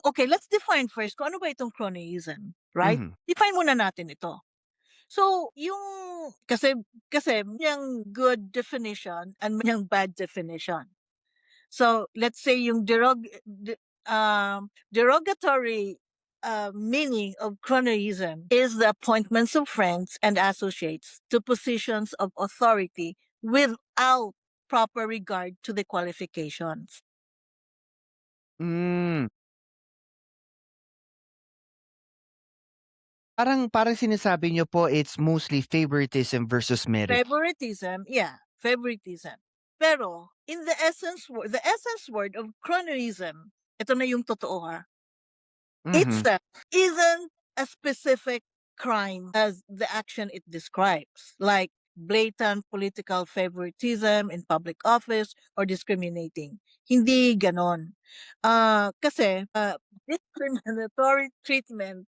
Okay, let's define first kung ano ba itong cronyism, right? Mhm. Define muna natin ito. So, yung kasi yung good definition and yung bad definition. So, let's say yung derogatory meaning of cronyism is the appointments of friends and associates to positions of authority without proper regard to the qualifications. Hmm, parang sinasabi niyo po it's mostly favoritism versus merit. Favoritism, yeah, favoritism. Pero, in the essence word of cronyism, ito na yung totoo ha, Mhm. itself isn't a specific crime as the action it describes, like blatant political favoritism in public office or discriminating. Hindi ganon. Kasi discriminatory treatment